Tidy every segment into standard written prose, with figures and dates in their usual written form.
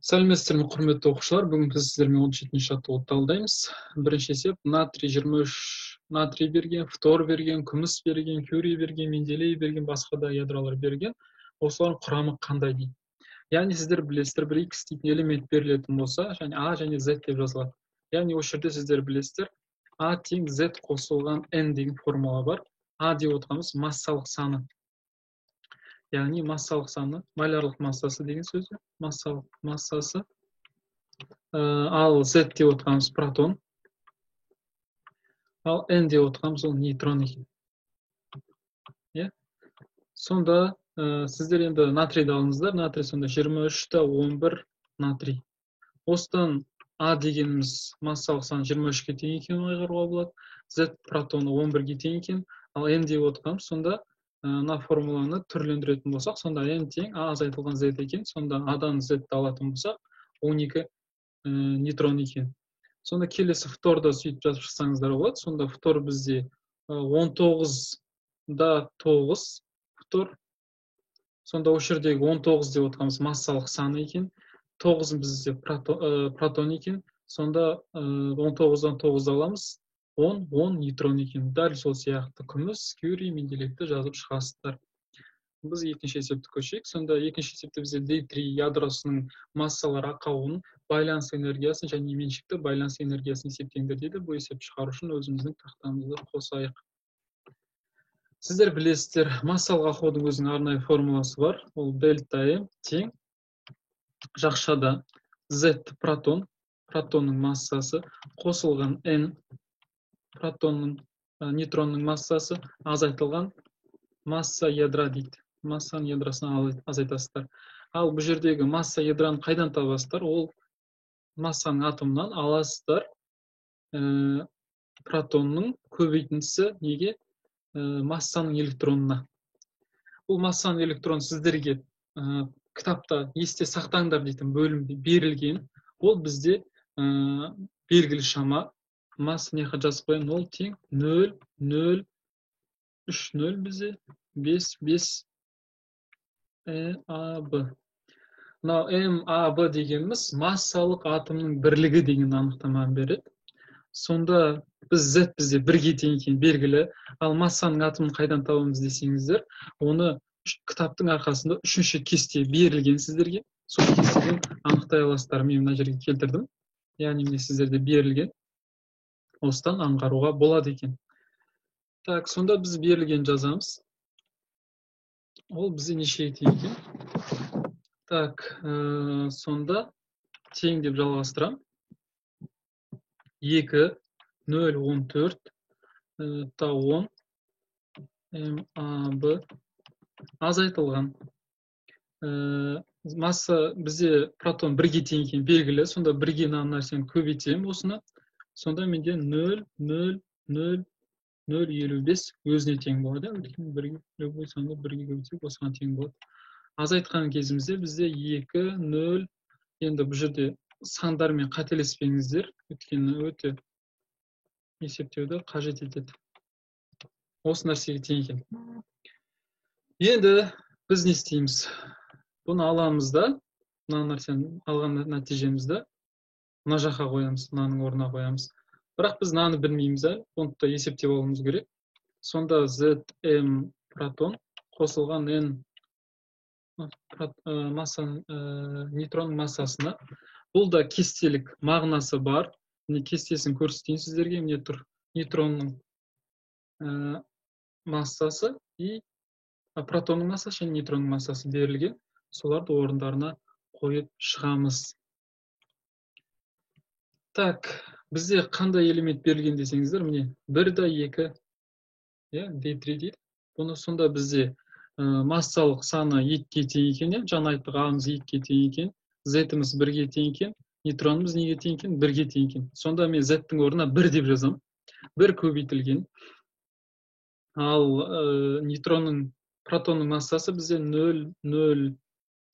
Сәлеметсіздер ме, құрметті оқушылар. Бүгін біз сіздермен 17-ші жаттығуды талдаймыз. Бірінші есеп натрий 23 натрий берген, фтор берген, күміс берген, кюрий берген, менделей берген, басқа да ядролар берген. Осылардың құрамы қандай дейді. Яғни сіздер білесіздер, бір X дейтін элемент берілетін болса, және А және Z деп жазылады. Яғни осы жерде сіздер білесіздер, А тең Z қосылған N деген формула бар. А деп отырғанымыз массалық саны. Яғни массалық саны, малярлық массасы деген сөз, массалық массасы. Ал Z деп отырғанымыз протон. Ал N деп отырғанымыз ол нейтрон екен. Сонда сіздер енді натрийді алыңыздар. Натрий сонда 23-та 11 натрий. Осыдан А дегеніміз массалық саны 23-ке тең екенін айғаруға болады. Z протоны 11-ге тең екен. Ал N деп отырғанымыз сонда мына формуланы түрлендіретін болсақ, сонда N тең А азайтылған Z екен. Сонда Адан Z алатын болсақ, 12 нейтрон екен. Сонда келесі фторда сөйтіп жазып шықсаңыздар болады. Сонда фтор бізде 19-да 9 фтор. Сонда осы жердегі 19 деп отырғанымыз массалық саны екен. 9 бізде протон екен. Сонда 19-дан 9 аламыз. 10 нейтрон екен. Дәл сол сияқты күміс, кюрий, менделейді жазып шығасыздар. Біз екінші есепті көшейік. Сонда екінші есепте бізде D3 ядросының массалар ақауының байланыс энергиясын және меншікті байланыс энергиясын есептеңдер дейді. Бұл есеп шығару үшін өзіміздің тақтамызды қосайық. Сіздер білесіздер, массалық ақаудың өзінің арнайы формуласы бар. Ол дельта M тең жақшада Z протон, протонның массасы қосылған N протонның, нейтронның массасы азайтылған масса ядра дейді. Массаның ядрасын азайтасыздар. Ал бұл жердегі масса ядраны қайдан табасыздар? Ол массаның атомынан аласыздар. Протонның көбейтіндісі неге? Массаның электронына. Бұл массаның электроны сіздерге кітапта есте сақтаңдар дейтін бөлімде берілген. Ол бізде белгілі шама. Масса не жазып қояйын, 0 тең 0, 0, 3, 0 бізде 5, 5 МАБ. Мынау МАБ дегеніміз массалық атомның бірлігі деген анықтаманы береді. Сонда Z бізде 1-ге тең екен белгілі. Ал массаның атомын қайдан табамыз десеңіздер, оны кітаптың арқасында 3-ші кесте берілген сіздерге. Сол кестеден анықтай аласыздар. Мен мына жерге келтірдім. Яғни міне сіздерде берілген. Осыдан аңғаруға болады екен. Так, сонда біз берілген жазамыз. Ол бізде нешеге тең екен? Так, сонда тең деп жалғастырам. 2, 0, 14, та 10, МАБ азайтылған. Масса бізде протон 1-ге тең екен белгілі. Сонда 1-ге нәрсені көбейтем осыны. Сонда менде 0, 0, 0, 0,55 өзіне тең болады. Любой санды 1-ге көбейтсек осыған тең болады. Азайтқан кезімізде бізде 2, 0, енді бұл жерде сандармен қателеспеңіздер, өйткені өте есептеуді қажет етеді. Осы нәрсеге тең екен. Енді біз не істейміз? Бұны аламыз да, мына нәрсені алған нәтижемізді мына жаққа қоямыз, мынаның орнына қоямыз. Бірақ біз мынаны білмейміз, оны да есептеп алуымыз керек. Сонда ZM протон қосылған N нейтронның массасына. Бұл да кестелік мағынасы бар. Кестесін көрсетейін сіздерге. Міне тұр нейтронның массасы и протонның массасы және нейтронның массасы берілген. Соларды орындарына қойып шығамыз. Так, бізде қандай элемент берілген десеңіздер, міне 1 да 2, D3 дейді. Бұны сонда бізде массалық саны 2-ге тең екен, жаңа айттық A'мыз 2-ге тең екен, Z-іміз 1-ге тең екен, нейтронымыз неге тең екен? 1-ге тең екен. Сонда мен Z-тің орнына 1 деп жазам. 1 көбейтілген. Ал нейтронның, протонның массасы бізде 0, 0,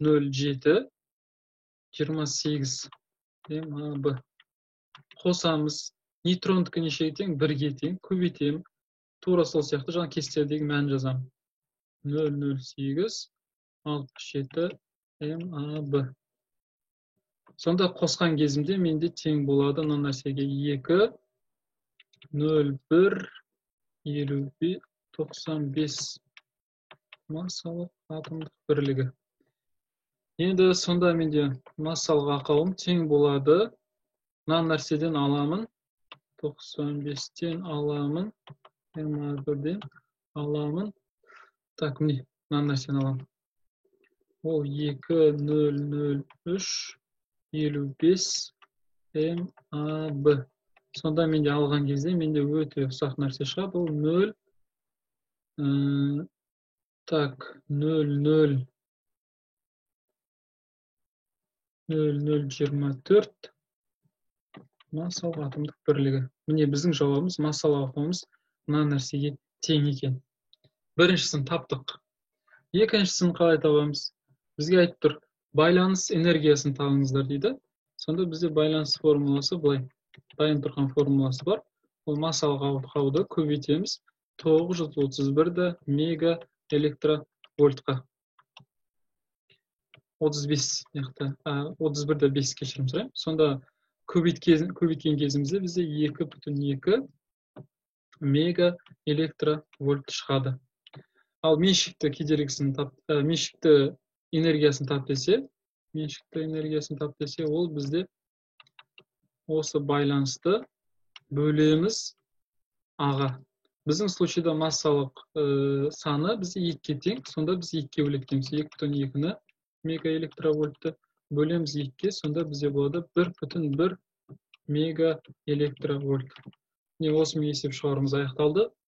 0, 7, 28 МАБ. Қосамыз. Нейтрондікі нешеге тең? 1-ге тең. Көбейтем. Тура сол сияқты жаңа кестедегі мән жазам. 0,08, 67 МАБ. Сонда қосқан кезімде менде тең болады мына нәрсеге 2, 0, 1, 55, 95 массалық атомдық бірлігі. Енді сонда менде массалық ақауым тең болады. Мына нәрседен аламын. 95-тен аламын. 1-ден аламын. Так, міне, мына нәрсені аламын. Ол 2003 55 МАБ. Сонда менде алған кезде менде өте ұсақ нәрсе шығады. Ол 0, так, 0,0024 массалық атомдық бірлігі. Міне біздің жауабымыз, массалық ақауымыз мына нәрсеге тең екен. Біріншісін таптық. Екіншісін қалай табамыз? Бізге айтып тұр, байланыс энергиясын табыңыздар дейді. Сонда бізде байланыс формуласы былай. Дайын тұрған формуласы бар. Ол массалық ақауды көбейтеміз 931 мега электровольтқа. 31-де 5 кешірім сұраймын. Сонда көбейткен кезімізде бізде 2,2 мега электровольт шығады. Ал меншікті кедергісін меншікті энергиясын тап десе, ол бізде осы байланысты бөлеміз аға. Біздің случайда массалық саны бізде 2-ге тең, сонда біз 2-ге бөлектеміз. 2,2-ні мега электровольтты бөлеміз 2-ге, сонда бізде болады 1,1 мега электровольт. Осымен есеп шығарымыз аяқталды.